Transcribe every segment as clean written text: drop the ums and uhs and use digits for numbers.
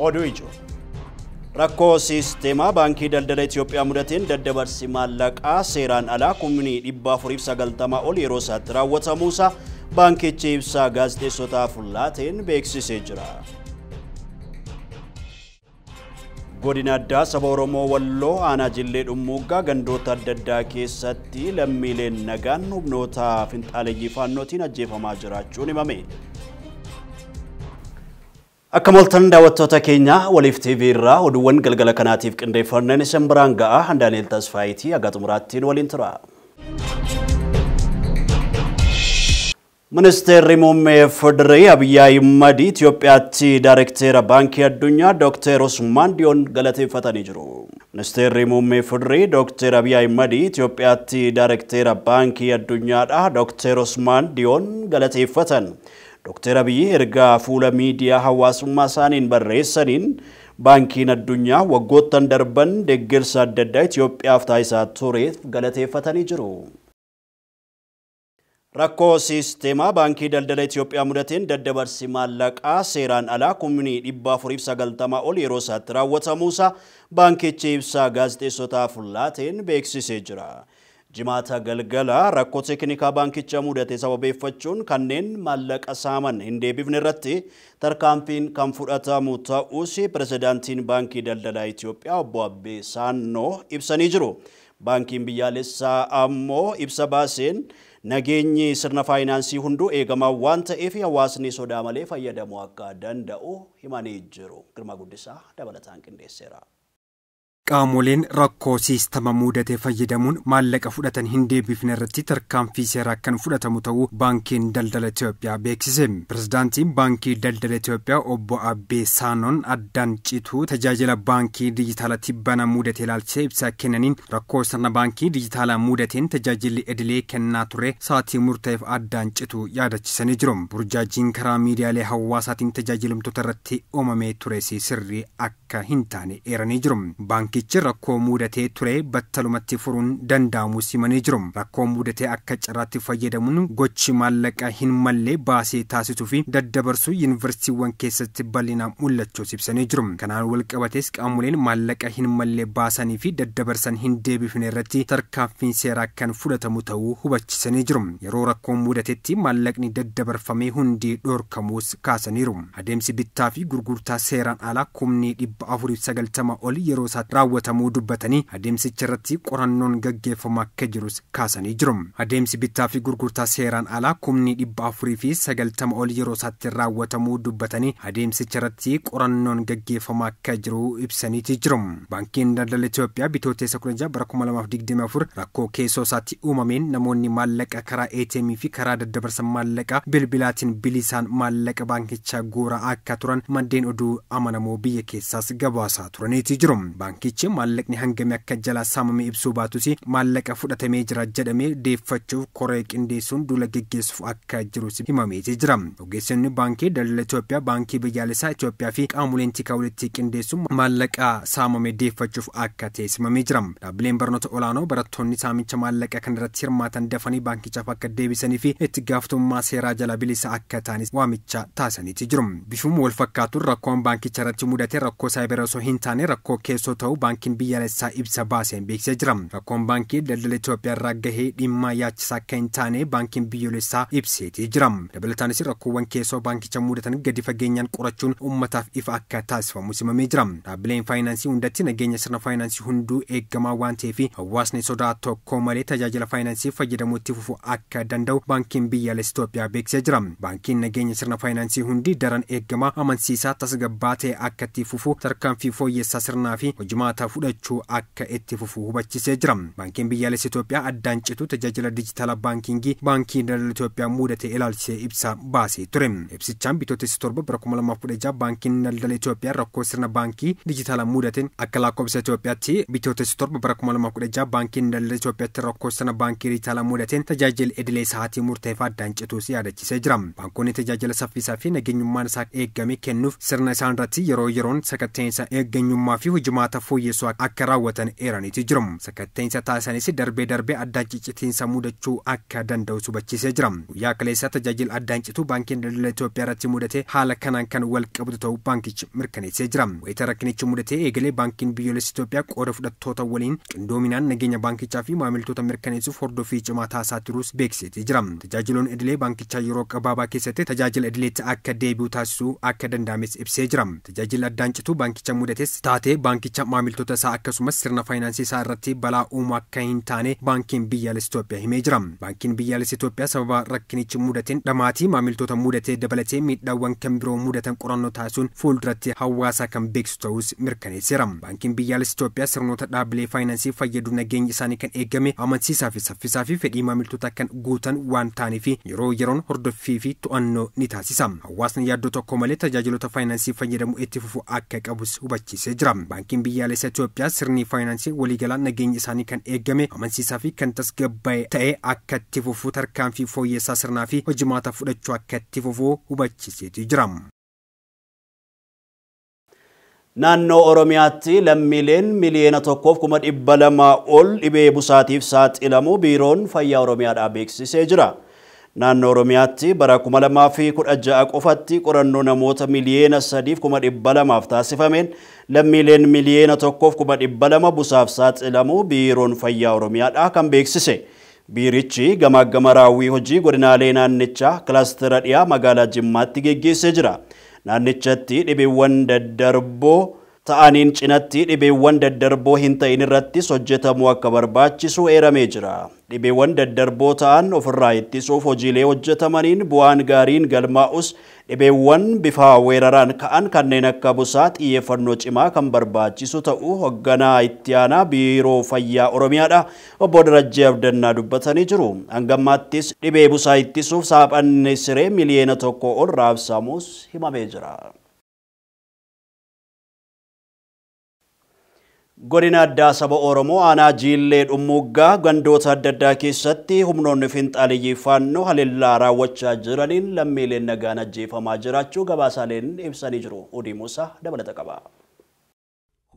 Oduijo. Rakkoo siisteemaa baankii daldala Itoophiyaa mudateen daddabarsi maallaqaa seeraan alaa kumni 490 ol yeroo isaatti raawwatamuusaa baankichi ibsaa gaazexeessotaaf laateen beeksisee jira. Godina addaa saba Oromoo Walloo aanaa Jillee Dhummuuggaa gandoota adda addaa keessatti lammiileen nagaan humnoota finxaaleeyyii faannootiin ajjeefamaa jiraachuun himame. Akka moltan daawwattoota keenya waliif TV irraa oduuwwan galgala kanaatiif qindeeffanneen isin biraan ga'a Daani'eel Tasfaayitii haga xumuraattiin waliin tura. Ministeerri muummee Federaalaa Abiy Ahmed Itoophiyaatti Daayirektara Baankii Addunyaa Dr. Usmaan Diyoon galateeffatanii jiru. Ministeerri muummee Federaalaa Dr. Abiy Ahmed Itoophiyaatti Daayirektara Baankii Addunyaadha Dr. Usmaan Diyoon galateeffatan. Dr. Abiy ergaa fuula miidiyaa hawaasummaa isaaniin barreessaniin baankiin addunyaa waggoottan darban deeggarsa adda addaa Itoophiyaaf taasisaa tureef galateeffatanii jiru. Rakkoo siisteemaa baankii daldala Itoophiyaa mudateen daddabarsi maallaqaa seeraan alaa kumni 490 ol yeroo isaatti raawwatamuusaa baankichi ibsaa gaazexeessotaaf laateen beeksisee jira. Jimaata galgala rakkoo teeknikaa baankicha mudate sababeeffachuun kanneen maallaqa saaman hin deebifne irratti tarkaanfiin kan fudhatamu ta'uus pirezidaantiin baankii daldalaa Itoophiyaa obbo Abbee Saannoo ibsanii jiru. Baankiin biyyaalessaa ammoo ibsa baaseen nageenyi sirna faayinaansii hunduu eegamaa waan ta'eef hawaasni sodaa malee fayyadamuu akka danda'u himanii jiru. Girmaa Guddisaa dabalataan qindeesseera. Qaamoleen rakkoo siistama mudate fayyadamuun maallaqa fudhatan hin deebifne irratti tarkaanfii seeraa kan fudhatamu ta'uu baankiin daldala Itoophiyaa beeksise. Pirezidaantiin baankii daldala Itoophiyaa obbo Abbee Saanoon addaan cituu tajaajila baankii dijitaalatti bana mudate ilaalchisee ibsa kennaniin rakkoo sirna baankii dijitaalaa mudateen tajaajilli idilee kennaa ture sa'aatii murtaa'eef addaan cituu yaadachiisanii jiru. Burjaajiin karaa miidiyaalee hawaasaatiin tajaajilamtoota irratti uumamee ture sirrii akka hin taane eeranii jiru. Baankichi rakkoo mudatee ture battalumatti furuun danda'amu simanii jiru. Rakkoo mudatee akka carraatti fayyadamuun gochi maallaqa hin malle baasee taasisuu fi daddabarsuu yuunivarsiitiiwwan keessatti bal'inaan mul'achuu ibsanii jiru. Kanaan wal qabatees qaamoleen maallaqa hin malle baasanii fi daddabarsan hin deebifne irratti tarkaanfiin seeraa kan fudhatamu ta'uu hubachiisanii jiru. Yeroo rakkoo mudatetti maallaqni daddabarfamee hundi dhorkamuus kaasaniiru. Adeemsi bittaa fi gurgurtaa seeraan alaa kumni 490 ol yeroo isaatti raawwatamuu dubbatanii adeemsicha irratti qorannoon gaggeeffamaa akka jirus kaasanii jiru. Adeemsi bittaa fi gurgurtaa seeraan alaa kumni 490 ol yeroo isaatti raawwatamuu dubbatanii adeemsicha irratti qorannoon gaggeeffamaa akka jiru ibsaniiti jiru. Baankiin daldala Itoophiyaa bitootessa 2024 rakkoo keessoo isaatti uumameen namoonni maallaqa karaa ATM fi karaa daddabarsa maallaqa bilbilaatiin bilisaan maallaqa baankichaa guuraa akka turan maddeen oduu amanamoo biyya keessaas gabaasaa turaniiti jiru. Baankichi maallaqni hangami akka jala saamame ibsuu baatus maallaqa fudhatamee jira jedhamee deeffachuuf koree qindeessuun duula geggeessuuf akka jirus himameeti jira. Ogeessonni baankii daldala Itoophiyaa baankii biyyaalessaa Itoophiyaa fi qaamoleen tikaa walitti qindeessuun maallaqa saamame deeffachuuf akka teessimamee jira. Dhaabbileen barnoota olaanoo barattoonni saamicha maallaqa kan irratti hirmaatan dafanii baankichaaf akka deebisanii fi itti gaafatamummaa seeraa jala bilisa akka ta'anis waamicha taasisaniiti jiru. Bifuma wal fakkaatuun rakkoon baankicha irratti mudate rakkoo saayibarii osoo hin taane rakkoo keessoo ta'uu baankiin biyyaalessaa ibsa baaseen beeksisee jira. Rakkoon baankii daldala Itoophiyaa irraa gahee dhimma yaachisaa akka hin taane baankiin biyyaalessaa ibseetii jira. Dabalataanis rakkoowwan keessoo baankicha mudatan gadi fageenyaan qorachuun uummataaf ifa akka taasifamu simamee jira. Dhaabbileen faayinaansii hundatti nageenya sirna faayinaansii hunduu eegamaa waan ta'eef hawaasni sodaa tokko malee tajaajila faayinaansii fayyadamuu itti fufuu akka danda'u baankiin biyyaalessaa Itoophiyaa beeksisee jira. Baankiin nageenya sirna faayinaansii hundi daran eegamaa amansiisaa tasgabbaa ta'e akka itti fufu tarkaanfii fooyyessaa sirnaa fi hojimaata fudhachuu akka itti fufu hubachiisee jira. Baankiin biyyaalessaa Itoophiyaa addaan cituu tajaajila dijitaala baankingii baankii daldala Itoophiyaa mudate ilaalchisee ibsa baasee ture. Ibsichaan bitootessa 2016 baankiin daldala Itoophiyaa rakkoo sirna baankii dijitaala mudateen akka lakkoofsa Itoophiyaatti bitootessa 2016 baankiin daldala Itoophiyaatti rakkoo sirna baankii dijitaala mudateen tajaajila idilee sa'aatii murteef addaan cituus yaadachiisee jira. Baankonni tajaajila saffisaa fi nageenyummaan isaa eegame kennuuf sirna isaan irratti yeroo yeroon sakatteensa eeganyummaa fi hojimaata fooyyessaa fooyyessuu akka raawwatan eeraniiti jiru. Sakatta'insa taasisanis darbee addaan ciccitiinsa mudachuu akka danda'u hubachiisee jira. Guyyaa kaleessa tajaajila addaan cituu baankiin daldala Itoophiyaa irratti mudate haala kanaan kan wal qabatu ta'uu baankichi mirkaneessee jira. Wayita rakkinichi mudate eegalee baankiin biyyoolessa Itoophiyaa qooda fudhattoota waliin qindoominaan nageenya baankichaa fi maamiltoota mirkaneessuuf hordoffii cimaa taasisaa turus beeksiseeti jira. Tajaajiloon idilee baankichaa yeroo gabaabaa keessatti tajaajila idileetti akka deebi'u taasisuu akka danda'ames ibsee jira. Tajaajila addaan cituu baankicha mudates taatee baankicha maamiltoota isaa akkasumas sirna faayinaansii isaa irratti balaa uumuu akka hin taane baankiin biyyaalessa Itoophiyaa himee jira. Baankiin biyyaalessa Itoophiyaa sababa rakkinichi mudateen dhamaatii maamiltoota mudatee dabalatee miidhaawwan kan biroo mudatan qorannoo taasisuun fuulduratti hawaasa kan beeksisu ta'us mirkaneesseera. Baankiin biyyaalessa Itoophiyaa sirnoota dhaabbilee faayinaansii fayyadu nageenya isaanii kan eegame amansiisaa fi saffisaa fi fedhii maamiltoota kan guutan waan ta'aniif yeroo yeroon hordoffii fi to'annoo ni taasisa. Hawaasni yaaddoo tokko malee tajaajiloota faayinaansii fayyadamu itti fufuu akka qabus hubachiisee jira. Baankiin biyyaalessa Itoophiyaa sirni faayinaansii waliigalaa nageenya isaanii kan eegame amansiisaa fi kan tasgabbaa'e ta'ee akka itti fufuu tarkaanfii fooyyessaa sirnaa fi hojimaata fudhachuu akka itti fufuu hubachiiseeti jira. Naannoo Oromiyaatti lammiileen miliyoona 1,200 ol dhibee busaatiif saaxilamuu biiroon fayyaa Oromiyaadhaa beeksisee jira. Naannoo Oromiyaatti bara 2016 qofatti qorannoo namoota miliyoona 3,200 taasifameen lammiileen miliyoona 1,200 busaaf saaxilamuu biiroon fayyaa Oromiyaadhaa kan beeksise. Biirichi gamaagama raawwii hojii godinaalee naannichaa kilaastera dhiyaa magaalaa Jimmaatti geggeessee jira. Naannichatti dhibeewwan daddarboo ta'aniin cinatti dhibeewwan daddarboo hin ta'in irrattis hojjetamuu akka barbaachisu eeramee jira. Dhibeewwan daddarboo ta'an ofirraa ittisuuf hojiilee hojjetamaniin bu'aan gaariin galmaa'us dhibeewwan bifa weeraraan ka'an kanneen akka busaa xiyyeeffannoo cimaa kan barbaachisu ta'uu hoogganaa itti aanaa biiroo fayyaa Oromiyaadha obbo Darajjee Abdannaa dubbatanii jiru. Hangammaattis dhibee busaa ittisuuf saaphanni siree miliyoona 1 ol raabsamuus himamee jira. Godina addaa saba Oromoo aanaa Jiillee Dhummuuggaa gandoota adda addaa keessatti humnoonni finxaaliyyii faannoo haleellaa raawwachaa jiraniin lammiileen nagaan ajjeefamaa jiraachuu gabaasaaleen ibsanii jiru. Udii Muusaa dabalata qaba.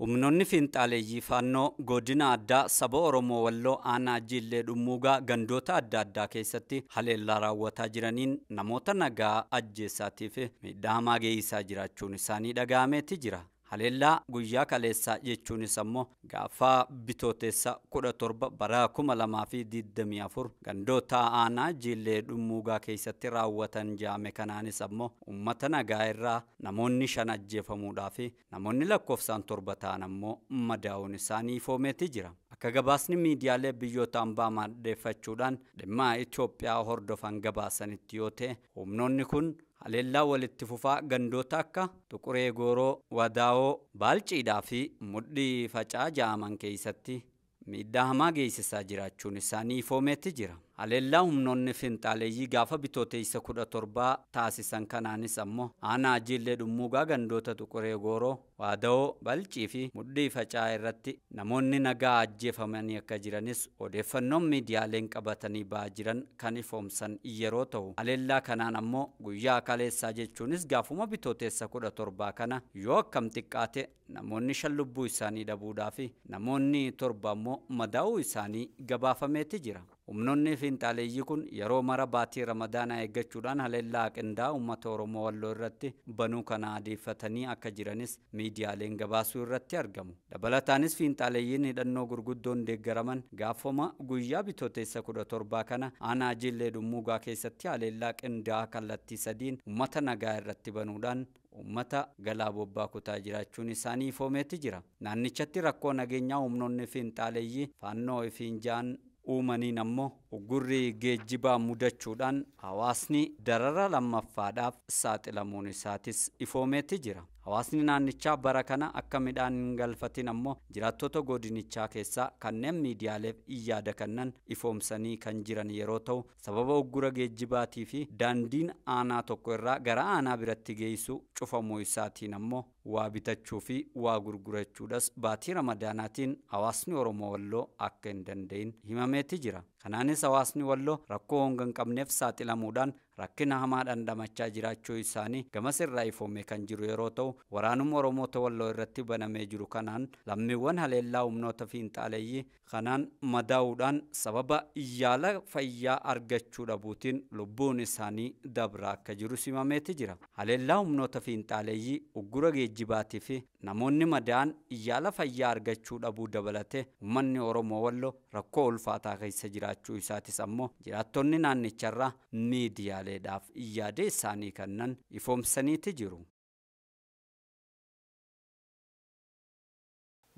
Humnoonni finxaaleeyyii faannoo godina addaa saba Oromoo Walloo aanaa Jiillee Dhummuuggaa gandoota adda addaa keessatti haleellaa raawwataa jiraniin namoota nagaa ajjeessaatiif miidhaa geessisaa jiraachuun isaanii dhaga'ameeti jira. Haleellaa guyyaa kaleessaa jechuunis ammoo gaafa bitootessa 17 bara 2024 gandoota aanaa Jiillee Dhummuuggaa keessatti raawwatan jaame kanaanis ammoo uummata nagaa irraa namoonni 5 ajjeefamuudhaa fi namoonni lakkoofsaan 7 ta'an ammoo madaa'uun isaanii ifoomeeti jira. Akka gabaasni miidiyaalee biyyoota ambaa maddeeffachuudhaan dhimma Itoophiyaa hordofan gabaasanitti yoo ta'e humnoonni kun haleellaa walitti fufaa gandoota akka Tuquree Gooroo, Wadaawoo, Baalciidhaa fi Mudhii Facaa ja'aman keessatti miidhaa geessisaa jiraachuun isaanii ifoomeeti jira. Haleellaa humnoonni finxaaleeyyii gaafa bitootessa 17 taasisan kanaanis ammoo aanaa Jiillee Dhummuuggaa gandoota Tuquree Gooroo, Wadaawoo, Baalcii fi Mudhii Facaa irratti namoonni nagaa ajjeefamanii akka jiranis odeeffannoon miidiyaaleen qabatanii ba'aa jiran kan ifoomsan yeroo ta'u haleellaa kanaan ammoo guyyaa kaleessaa jechuunis gaafuma bitootessa 17 kana yoo akkam xiqqaate namoonni 5 lubbuu isaanii dhabuudhaa fi namoonni 7 ammoo madaa'uu isaanii gabaafameeti jira. Humnoonni finxaaleeyyii kun yeroo mara baatii Ramadaanaa eeggachuudhaan haleellaa qindaa uummata Oromoo Walloo irratti banuu kana adeeffatanii akka jiranis miidiyaaleen gabaasuu irratti argamu. Dabalataanis finxaaleeyyiin hidhannoo gurguddoon deeggaraman gaafuma guyyaa bitootessa 17 kana aanaa Jiillee Dhummuuggaa keessatti haleellaa qindaa kallattii sadiin uummata nagaa irratti banuudhaan uummata galaa bobbaa kutaa jiraachuun isaanii ifoomeeti jira. Naannichatti rakkoo nageenyaa humnoonni finxaaleeyyii faannoo ifiin ja'an uumaniin ammoo uggurri geejjibaa mudachuudhaan hawaasni darara lammaffaadhaaf saaxilamuun isaatis ifoomeeti jira. Hawaasni naannichaa bara kana akka midhaan hin galfatin ammoo jiraattota godinichaa keessaa kanneen miidiyaaleef yaada kennan ifoomsanii kan jiran yeroo ta'u sababa uggura geejjibaatii fi daandiin aanaa tokko irraa gara aanaa biratti geessu cufamuu isaatiin ammoo waa bitachuu fi waa gurgurachuudhas baatii Ramadaanaatiin hawaasni Oromoo Walloo akka hin danda'in himameeti jira. Kanaanis hawaasni Walloo rakkoo honga hin qabneef saaxilamuudhaan rakkina hamaa dhandhamachaa jiraachuu isaanii gamas irraa ifoomee kan jiru yeroo ta'u waraanuma Oromoota Walloo irratti banamee jiru kanaan lammiiwwan haleellaa humnoota fiinxaaleeyyii kanaan madaa'uudhaan sababa yaala fayyaa argachuu dhabuutiin lubbuun isaanii dabraa akka jiru simameeti jira. Haleellaa humnoota fiinxaaleeyyii uggura geejjibaatii fi namoonni madaa'an yaala fayyaa argachuu dhabuu dabalate uummanni Oromoo Walloo rakkoo ulfaataa keessa jiraachuu isaatis ammoo jiraattonni naannicharraa miidiyaaleedhaaf yaada isaanii kennan ifoomsaniiti jiru.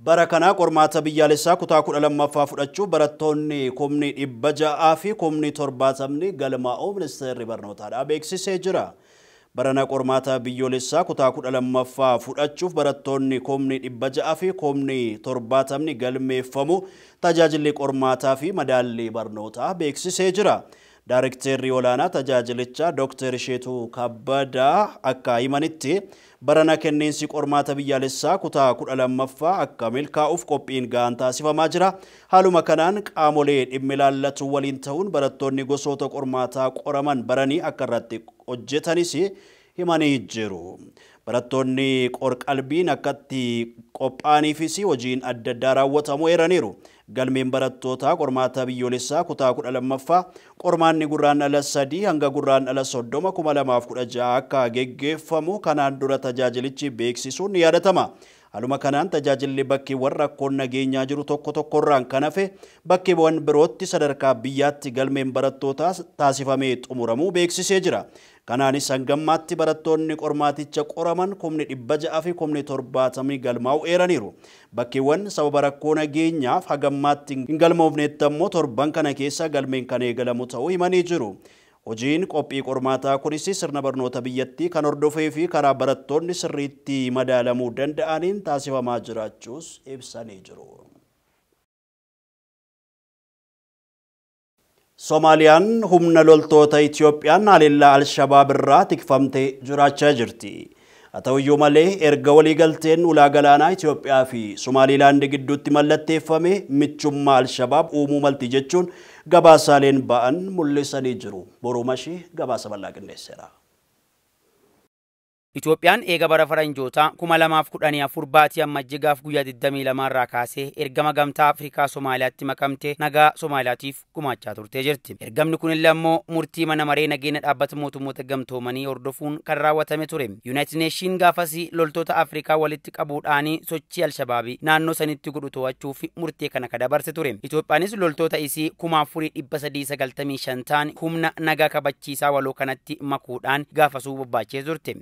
Bara kana qormaata biyyaalessaa kutaa 12ffaa fudhachuu barattoonni 600 fi 70 galmaa'uu ministeerri barnootaadhaa beeksisee jira. Barana qormaata biyyoolessaa kutaa 12ffaa fudhachuuf barattoonni 600 fi 70 galmeeffamu tajaajilli qormaataa fi madaalli barnootaa beeksisee jira. Daarekteerri olaanaa tajaajilichaa Dr. Sheetuu Kabbadaa akka himanitti barana kenniinsi qormaata biyyaalessaa kutaa 12ffaa akka milkaa'uuf qophiin gahaan taasifamaa jira. Haaluma kanaan qaamolee dhimmi ilaallatu waliin ta'uun barattoonni gosoota qormaataa qoraman baranii akka irratti hojjetanis himanii jiru. Barattoonni qorqalbiin akkatti qophaa'aniifis hojiin adda addaa raawwatamuu eeraniiru. Galmeen barattootaa qormaata biyyoolessaa kutaa 12ffaa qormaanni gurraandhala 3 hanga gurraandhala 30 2016 akka geggeeffamu kanaan dura tajaajilichi beeksisuun ni yaadatama. Haaluma kanaan tajaajilli bakkeewwan rakkoon nageenyaa jiru tokko tokkorraan kan hafe bakkeewwan birootti sadarkaa biyyaatti galmeen barattootaa taasifamee xumuramuu beeksisee jira. Kanaanis hangammaatti barattoonni qormaaticha qoraman 600 fi 70 galmaa'uu eeraniiru. Bakkeewwan sababa rakkoo nageenyaaf hagammaatti hin galmoofnetti ammoo torban kana keessa galmeen kan eegalamu ta'uu himanii jiru. Hojiin qophii qormaataa kunis sirna barnoota biyyattii kan hordofee fi karaa barattoonni sirriitti madaalamuu danda'aniin taasifamaa jiraachuus ibsanii jiru. Soomaaliyaan humna loltoota Itiyoophiyaan haleellaa Alshabaab irraa tikfamtee jiraachaa jirti. Haa ta'uyyuu malee erga waliigalteen ulaa galaanaa Itiyoophiyaa fi Somaaliilaand gidduutti mallatteeffame michummaa Alshabaab uumuu malti jechuun gabaasaaleen ba'an mul'isanii jiru. Boruumashii gabaasa bal'aa qindeesseera. Itoophiyaan eega bara faranjoota 2014 baatii ammajjigaaf guyyaa 22 irraa kaasee ergama gamtaa Afrikaa Somaaliyaatti makamtee nagaa Somaaliyaatiif gumaachaa turtee jirti. Ergamni kun illee ammoo murtii mana maree nageenya dhaabbata mootummoota gamtoomanii hordofuun kan raawwatame ture. United Nation gaafasii loltoota Afrikaa walitti qabuudhaan sochii Alshabaabii naannoo sanitti godhu to'achuuf murtee kana dabarse ture. Itoophiyaanis loltoota isii 4395 ta'an humna nagaa kabachiisaa waloo kanatti makuudhaan gaafasuu bobbaachee turte.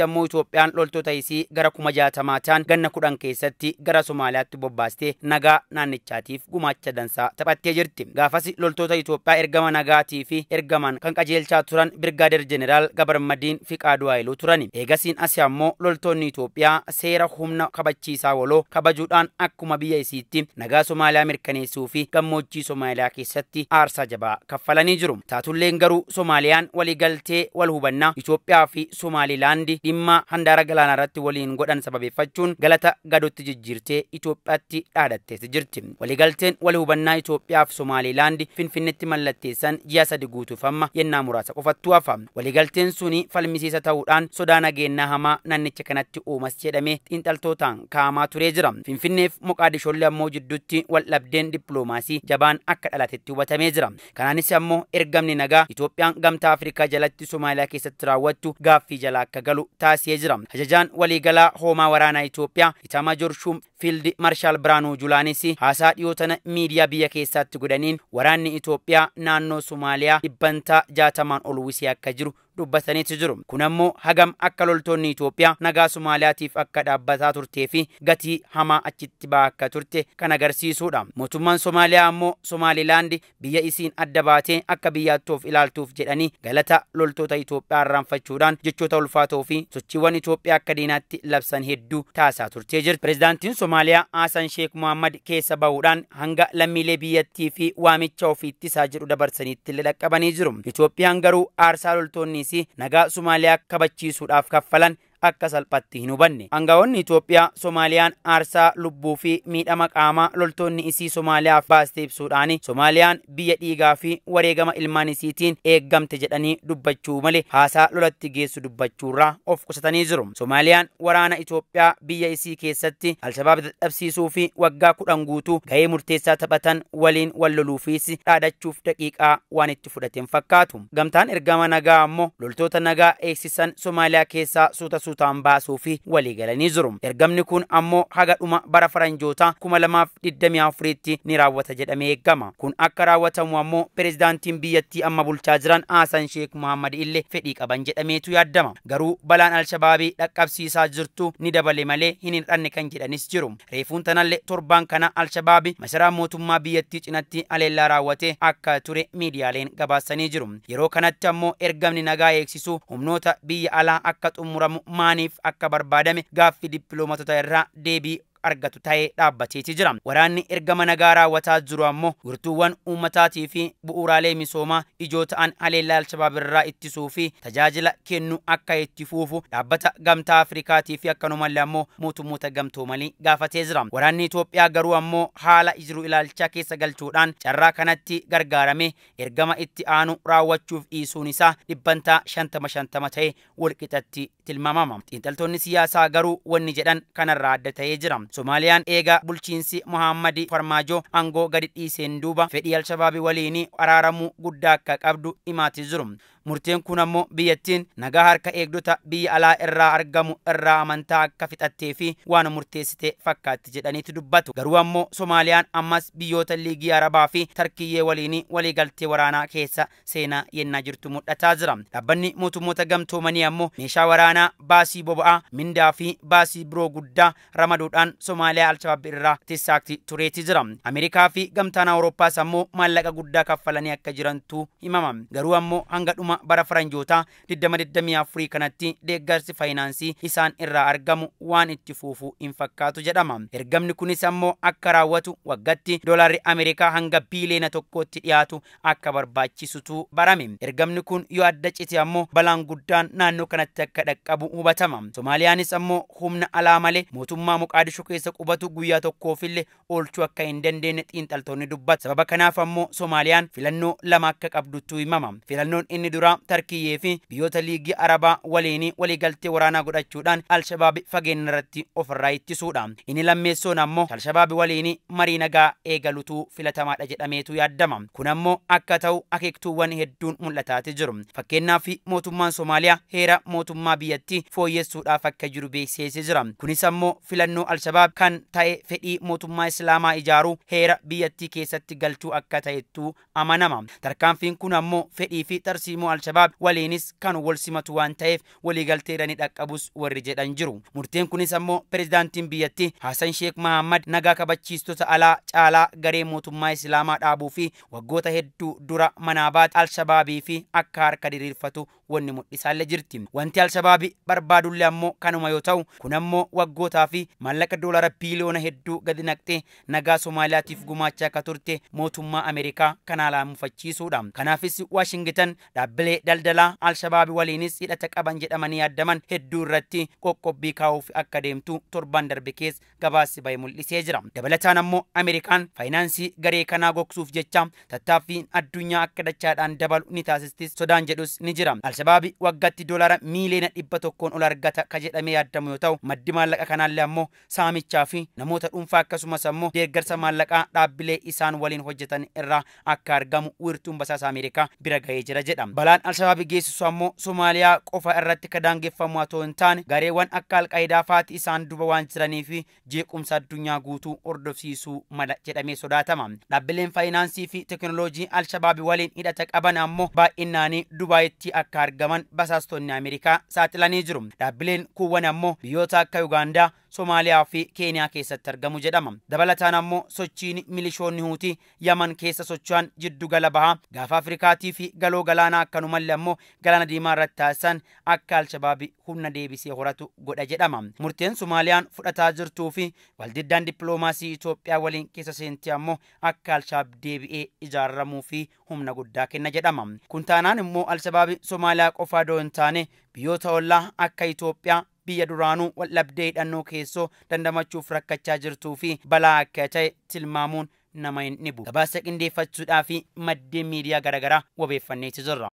Ammoo Itoophiyaan loltoota isii gara 60 ta'an ganna 10 keessatti gara Somaaliyaatti bobbaastee nagaa naannichaatiif gumaacha dansaa taphattee jirti. Gaafasi loltoota Itoophiyaa ergama nagaatii fi ergaman kan qajeelchaa turan Birgaadeer Jeneraal Gabarmadiin Fiqaaduu Haayiluu turani. Eegasiin asii ammoo loltoonni Itoophiyaa seera humna kabachiisaa waloo kabajuudhaan akkuma biyya isiitti nagaa Somaaliyaa mirkaneessuu fi gammoojjii Somaaliyaa keessatti aarsaa jabaa kaffalanii jiru. Taatulleen garuu Somaaliyaan waliigaltee wal hubannaa Itoophiyaa fi Somaaliilaand dhimma handaara galaanaa irratti waliin godhan sababeeffachuun galata gadootti jijjiirtee Itoophiyaatti dhaadattee jirti. Waliigalteen wal hubannaa Itoophiyaa fi Somaaliilaand Finfinneetti mallatteessan ji'a 3 guutuuf amma yennaa muraasa qofattuu hafa. Waliigalteen suni falmisiisa ta'uudhaan sodaa nageenyaa hamaa naannicha kanatti uumas jedhamee xiinxaltootaan kaa'amaa turee jira. Finfinneef Moqaadishoollee ammoo jidduutti wal dhabdeen dippiloomaasii jabaan akka dhalatetti hubatamee jira. Kanaanis ammoo ergamni nagaa Itoophiyaan gamtaa Afrikaa jalatti Somaaliyaa keessatti raawwattu gaaffii jala akka galu taasisee jira. Ajajaan waliigalaa hoomaa waraanaa Itoophiyaa Itamajoor Shum Fiild Marshaal Biraanuu Julaanis haasaa dhiyootana miidiyaa biyya keessatti godhaniin waraanni Itoophiyaa naannoo Somaaliyaa dhibbantaa 60 ol wisee akka jiru dubbataniitu jiru. Kun ammoo hagam akka loltoonni Itoophiyaa nagaa Somaaliyaatiif akka dhaabbataa turtee fi gatii hamaa achitti ba'aa akka turte kan agarsiisudha. Mootummaan Somaaliyaa ammoo Somaaliilaand biyya isiin adda baatee akka biyyaatti of ilaaltuuf jedhanii galata loltoota Itoophiyaa irraanfachuudhaan jechoota ulfaatoo fi sochiiwwan Itoophiyaa akka diinaatti labsan hedduu taasisaa turtee jirti. Pireezidaantiin Somaaliyaa Hassan Sheikh Mohammad keessa bahuudhaan hanga lammiilee biyyattii fi waamicha ofiitti isaa jedhu dabarsaniitti dhaqqabanii jiru. Itoophiyaan garuu aarsaa loltoonni nagaa Somaaliyaa kabachiisuudhaaf kaffalan akka salphatti hin hubanne. Aangawoonni Itoophiyaa Soomaaliyaan aarsaa lubbuu fi miidhama qaamaa loltoonni isii Soomaaliyaaf baaste ibsuudhaan Soomaaliyaan biyya dhiigaa fi wareegama ilmaan isiitiin eeggamte jedhanii dubbachuu malee haasaa lolatti geessu dubbachuurraa of qusatanii jiru. Soomaaliyaan waraana Itoophiyaa biyya isii keessatti Alshabaab dadhabsiisuu fi waggaa 10 guutuu gahee murteessaa taphatan waliin wal loluufis dhaadachuuf daqiiqaa waan itti fudhateen fakkaatu. Gamtaan ergama nagaa ammoo loltoota nagaa eegsisan Soomaaliyaa keessaa suutaan baasuu fi walii galanii jiru. Ergamni kun ammoo haga dhuma bara faranjoota 2024tti ni raawwata jedhamee eegama. Kun akka raawwatamu ammoo pirezidaantiin biyyattii amma bulchaa jiran Hassan Sheikh Mohammad illee fedhii qaban jedhameetu yaaddama. Garuu balaan Alshabaabii dhaqqabsiisaa jirtu ni dabale malee hin hir'anne kan jedhanis jiru. Reefuun tanallee torbaan kana Alshabaabii masaraa mootummaa biyyattii cinatti aleellaa raawwate akka ture miidiyaaleen gabaasanii jiru. Yeroo kanatti ammoo ergamni nagaa eegsisu humnoota biyya alaa akka xumuramu maaniif akka barbaadame gaaffii dippiloomatota irraa deebii argatu ta'ee dhaabbateeti jira. Waraanni ergama nagaa raawwataa jiru ammoo wirtuuwwan uummataatii fi bu'uuraalee misoomaa ijoo ta'an haleellaa Alshabaab irraa ittisuu fi tajaajila kennu akka itti fufu dhaabbata gamtaa Afrikaatii fi akkanumallee ammoo mootummoota gamtoomanii gaafatee jira. Waraanni Itoophiyaa garuu ammoo haala jiru ilaalcha keessa galchuudhaan carraa kanatti gargaarame ergama itti aanu raawwachuuf dhiisuun isaa 50% ta'ee walqixatti tilmaamama. Xiinxaltoonni siyaasaa garuu wanni jedhan kanarraa adda ta'ee jira. Soomaaliyaan eega bulchiinsi Mohammad Farmaajo aangoo gadi dhiiseen duuba fedhii Alshabaabii waliin araaramuu guddaa akka qabdu himaati jiru. Murteen kun ammoo biyyattiin nagaa harka eegdota biyya alaa irraa argamu irraa amantaa akka fixattee fi waan murteessite fakkaatti jedhaniitu dubbatu. Garuu ammoo Soomaaliyaan ammas biyyoota liigii Arabaa fi Tarkiyyee waliin waliigaltee waraanaa keessa seenaa yennaa jirtu mul'ataa jira. Dhaabbanni mootummoota gamtoomanii ammoo meeshaa waraanaa, baasii boba'aa, mindaa fi baasii biroo guddaa ramaduudhaan Soomaaliyaa Alshabaab irraa tissaakti tureeti jira. Ameerikaa fi gamtaan Awurooppaas ammoo maallaqa guddaa kaffalanii akka jirantu himama. Garuu ammoo hanga dhuma bara faranjoota 2024 kanatti deeggarsi faayinaansii isaan irraa argamu waan itti fufu hin fakkaatu jedhama. Ergamni kunis ammoo akka raawwatu waggaatti doolaarri Ameerikaa hanga biiliyoona 1tti dhiyaatu akka barbaachisutu barame. Ergamni kun yoo adda cite ammoo balaan guddaan naannoo kanatti akka dhaqqabu hubatama. Soomaaliyaanis ammoo humna alaa malee mootummaa Moqaadishoo keessa qubatu guyyaa tokkoofillee oolchuu akka hin dandeenye xiinxaltoonni dubbatu. Sababa kanaaf ammoo Soomaaliyaan filannoo lama akka qabdutu himama. Filannoon inni dura Tarkiyyee fi biyyoota liigii Arabaa waliin waliigaltee waraanaa godhachuudhaan Alshabaab fageenya irratti ofirraa ittisuudha. Inni lammeessoon ammoo Alshabaab waliin marii nagaa eegalutu filatamaadha jedhameetu yaaddama. Kun ammoo akka ta'u akeektuuwwan hedduun mul'ataati jiru. Fakkeenyaaf mootummaan Soomaaliyaa heera mootummaa biyyattii fooyyessuudhaaf akka jiru beeksisee jira. Kunis ammoo filannoo Alshabaab kan ta'e fedhii mootummaa Islaamaa ijaaruu heera biyyattii keessatti galchuu akka ta'ettu amanama. Tarkaanfiin kun ammoo fedhii fi tarsiimoo Alshabaab waliinis kan wal simatu waan ta'eef waliigalteedhaan dhaqqabus warri jedhan jiru. Murteen kunis ammoo pirezidaantiin biyyattii Hassan Sheikh Mohammad nagaa kabachiistota alaa caalaa garee mootummaa Islaamaa dhaabuu fi waggoota hedduu dura manaa baate Alshabaabii fi akka harka diriirfatu wanni mul'isaallee jirti. Wanti Alshabaabii barbaadullee ammoo kanuma yoo ta'u kun ammoo waggootaa fi maallaqa doolaara biiliyoona hedduu gadi naqxee nagaa Soomaaliyaatiif gumaachaa akka turte mootummaa Ameerikaa kana laamufachiisuudha. Kanaafis Washington dhaabbilee daldalaa Alshabaabii waliinis hidhata qaban jedhamanii yaadaman hedduu irratti qoqqobbii kaa'uuf akka deemtu torban darbe keessa gabaasni bahe mul'isee jira. Dabalataan ammoo Ameerikaan faayinaansii garee kanaa gogsuuf jecha tattaaffiin addunyaa akka dachaadhaan dabalu ni taasistis sodaan jedhus ni jira. Alshabaabii waggaatti doolaara miiliyoona 100 ol argata ka jedhamee yaadamu yoo ta'u maddi maallaqa kanaallee ammoo saamichaa fi namoota dhuunfaa akkasumas ammoo deeggarsa maallaqaa dhaabbilee isaan waliin hojjetan irraa akka argamu wiirtuun basaasa Ameerikaa bira gahee jira jedhama. Balaan Alshabaabii geessisu ammoo Soomaaliyaa qofa irratti ka daangeffamu otoo hin taane gareewwan akka Alqaayidaa faati isaan duba waan jiraniif jeequmsa addunyaa guutuu hordofsiisuu mala jedhamee sodaatama. Dhaabbileen faayinaansii fi teekinooloojii Alshabaabii waliin hidhata qaban ammoo baay'inaanii Dubaayitti akka argaman basaastonni Ameerikaa saaxilanii jiru. Dhaabbileen kuuwwan ammoo biyyoota akka Ugaandaa, Soomaaliyaa fi Keeniyaa keessatti argamu jedhama. Dabalataan ammoo sochiin milishoonni Huutii Yaman keessa socho'an jiddu gala bahaa gaafa Afrikaatii fi galoo galaanaa akkanumallee ammoo galaana diimaa irratti taasisan akka Alshabaabii humna deebisee horatu godha jedhama. Murteen Soomaaliyaan fudhataa jirtuu fi waldiddaan dippiloomaasii Itoophiyaa waliin keessa seentee ammoo akka Alshabaab deebi'ee ijaaramuu fi humna guddaa kenna jedhama. Kun taanaan immoo Alshabaabii Soomaaliyaa qofaa doo hin taane biyyoota ollaa akka Itoophiyaa, biyya duraanuu waldhabdee hidhannoo keessoo dandamachuuf rakkachaa jirtuu fi balaa akka ta'e tilmaamuun nama hin dhibu. Gabaasa qindeeffachuudhaa fi maddeen miidiyaa garaagaraa wabeeffanneeti jirra.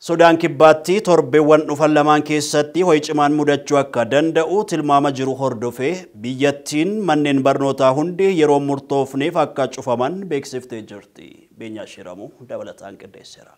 Sudaan kibbaatti torbeewwan dhufan lamaan keessatti ho'i cimaan mudachuu akka danda'u tilmaama jiru hordofee biyyattiin manneen barnootaa hundi yeroo murtoofneef akka cufaman beeksiftee jirti. Beenyaa Shiramu dabalataan qindeesseera.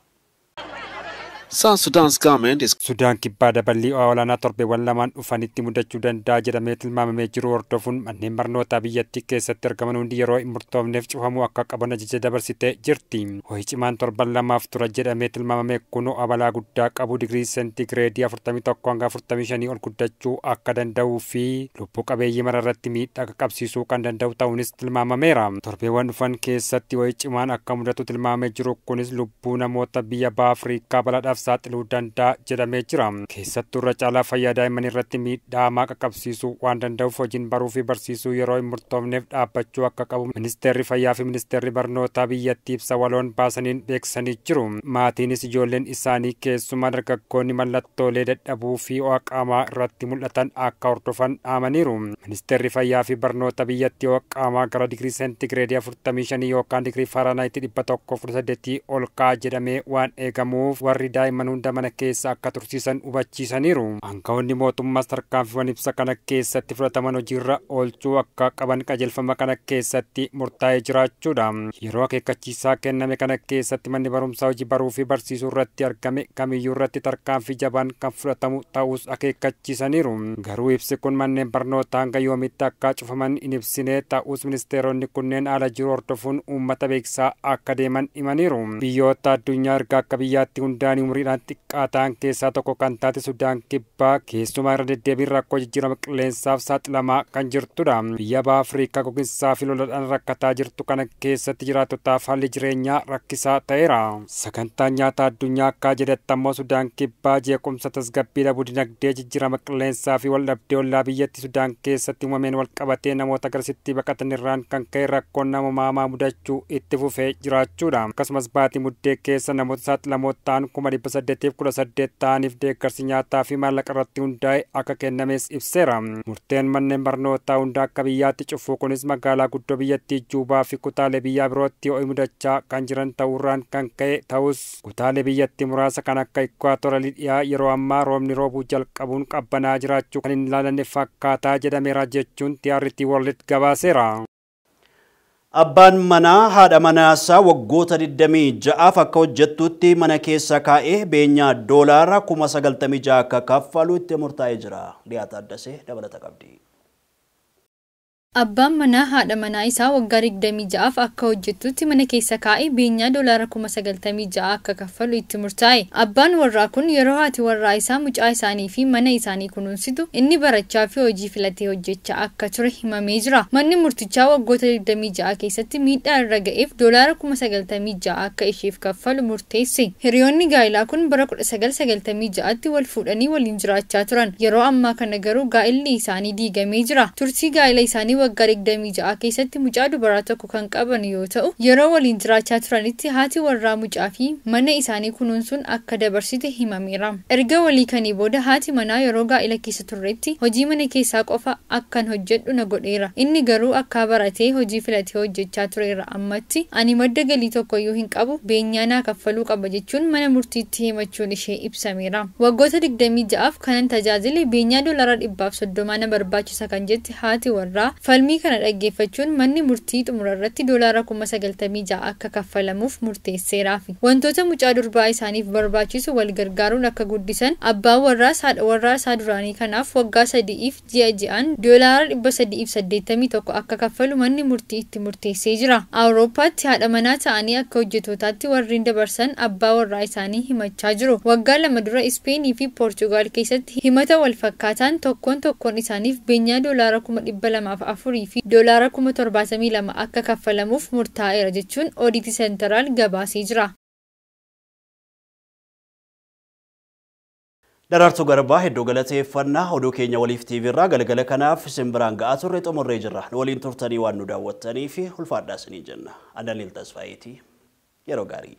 South Sudan's government is Sudaan kibbaa dabalii olaanaa torbeewwan lamaan dhufanitti mudachuu danda'a jedhamee tilmaamamee jiru hordofuun manneen barnootaa biyyattii keessatti argaman hundi yeroo hin murtoofneef cufamuu akka qaban ajaja dabarsitee jirti. Ho'i cimaan torban lamaaf tura jedhamee tilmaamamee kunoo abalaa guddaa qabu digirii seentigireedii 41 hanga 45 ol guddachuu akka danda'uu fi lubbuu qabeeyyii mararratti miidhaa qaqqabsiisuu kan danda'u ta'uunis tilmaamameera. Torbeewwan dhufan keessatti ho'i cimaan akka mudatu tilmaamamee jiru kunis lubbuu namoota biyya baha Afrikaa balaadhaaf saaxiluu danda'a jedhamee jira. Keessattuu irra caalaa fayyaa daa'imman irratti miidhaa hamaa qaqqabsiisuu waan danda'uuf hojiin baruu fi barsiisuu yeroo hin murtoofneef dhaabbachuu akka qabu ministeerri fayyaa fi ministeerri barnootaa biyyattii ibsa waloon baasaniin beeksisanii jiru. Maatiinis ijoolleen isaanii keessumaa dargaggoonni mallattoolee dadhabuu fi ho'a qaamaa irratti mul'atan akka hordofan dhaamaniiru. Ministeerri fayyaa fi barnoota biyyattii ho'a qaamaa gara digirii seentigireedii 45 yookaan digirii faaraanaayitii 118 ol ka'a jedhamee waan eegamuuf warri daa'imman hunda mana keessa akka tursiisan hubachiisaniiru. Aangawoonni mootummaas tarkaanfiiwwan ibsa kana keessatti fudhataman hojiirra oolchuu akka qaban qajeelfama kana keessatti murtaa'ee jiraachuudha. Yeroo akeekkachiisaa kenname kana keessatti manni barumsaa hojii baruu fi barsiisuu irratti argame kamiyyuu irratti tarkaanfii jabaan kan fudhatamu ta'us akeekkachiisaniiru. Garuu ibsi kun manneen barnootaa hanga yoomitti akka cufaman hin ibsine ta'us ministeeronni kunneen haala jiru hordofuun uummata beeksisaa akka deeman himaniiru. Biyyoota addunyaa erga akka biyyaatti hundaanii umriidhaan xiqqaa ta'an keessaa tokko kan taate Sudaan kibbaa keessumaa irra deddeebiin rakkoo jijjiirama qilleensaaf saaxilamaa kan jirtudha. Biyya baha Afrikaa gogiinsaa fi loladhaan rakkataa jirtu kana keessatti jiraattotaaf haalli jireenyaa rakkisaa ta'eera. Sagantaan nyaata addunyaa akka jedhetti ammoo Sudaan kibbaa jeequmsa tasgabbii dhabuu dinagdee jijjiirama qilleensaa fi waldhabdee ollaa biyyatti Sudaan keessatti uumameen walqabatee namoota garasitti baqatan irraan kan ka'e rakkoon namoomaa mudachuu itti fufee jiraachuudha. Akkasumas baatii muddee keessa namoota saaxilamoo ta'an 818 ta'aniif deeggarsi nyaataa fi maallaqa irratti hundaa'e akka kennames ibseera. Murteen manneen barnootaa hunda akka biyyaatti cufuu kunis magaalaa guddoo biyyattii Juubaa fi kutaalee biyyaa birootti ho'i mudachaa kan jiran ta'uurraan kan ka'e ta'us kutaalee biyyattii muraasa kan akka Ikwaatooraalii dhiyaa yeroo ammaa roobni roobuu jalqabuun qabbanaa jiraachuu kan hin ilaalanne fakkaataa jedhameera jechuun TRT World gabaaseera. Abbaan manaa haadha manaasaa waggoota 26 akka hojjettutti mana keessa kaa'ee beenyaa doolaara 96,000 akka kaffalu itti murtaa'ee jira. Liyaata Addasee dabalata qabdi. Abbaan manaa haadha manaa isaa waggaa 26 akka hojjettutti mana keessa kaa'ee beenyaa doolaara 96,000 akka kaffalu itti murtaa'e. Abbaan warraa kun yeroo haati warraa isaa mucaa isaanii fi mana isaanii kunuunsitu inni barachaa fi hojii filatee hojjechaa akka ture himamee jira. Manni murtichaa waggoota 26 keessatti miidhaa irra ga'eef doolaara 96,000 akka isheef kaffalu murteesse. Hiriyoonni gaa'ilaa kun bara 1996tti wal fuudhanii waliin jiraachaa turan. Yeroo ammaa kana garuu gaa'illi isaanii diigamee jira. Turtii gaa'ila isaanii waggaa 26 keessatti mucaa dubaraa tokko kan qaban yoo ta'u yeroo waliin jiraachaa turanitti haati warraa mucaa fi mana isaanii kunuunsuun akka dabarsite himameera. Erga walii kanii booda haati manaa yeroo gaa'ila keessa turretti hojii mana keessaa qofa akkan hojjedhu na godheera. Inni garuu akka baratee hojii filatee hojjechaa tureera. Ammatti ani madda galii tokkoyyuu hin qabu beenyaa naa kaffaluu qaba jechuun mana murtiitti himachuun ishee ibsameera. Waggoota 26f kanan tajaajile beenyaa doolaara 130 na barbaachisa kan jetti haati warraa falmii kana dhaggeeffachuun manni murtii xumura irratti doolaara 96,000 akka kaffalamuuf murteesseeraaf. Wantoota mucaa durbaa isaaniif barbaachisu wal gargaaruun akka guddisan abbaan warraas haadha warraa isaa duraanii kanaaf waggaa 3f ji'aan doolaara 381 akka kaffalu manni murtii itti murteessee jira. Awurooppaatti haadha manaa ta'anii akka hojjetootaatti warreen dabarsan abbaa warraa isaanii himachaa jiru. Waggaa 2 dura Ispeenii fi Poorchugaal keessatti himata wal fakkaataan tokkoon isaaniif beenyaa doolaara 204 fi doolaara 72,000 akka kaffalamuuf murtaa'eera jechuun Oodiiti Seentaraal gabaasee jira. Daraartuu Garbaa hedduu galateeffannaa oduu keenya waliif TV irraa galgala kanaaf isin biraan ga'aa turre xumurree jirra. Waliin turtanii waan nu daawwattaniif ulfaadhaa isiniin jenna. Analiil Tasfaayitii yeroo gaarii.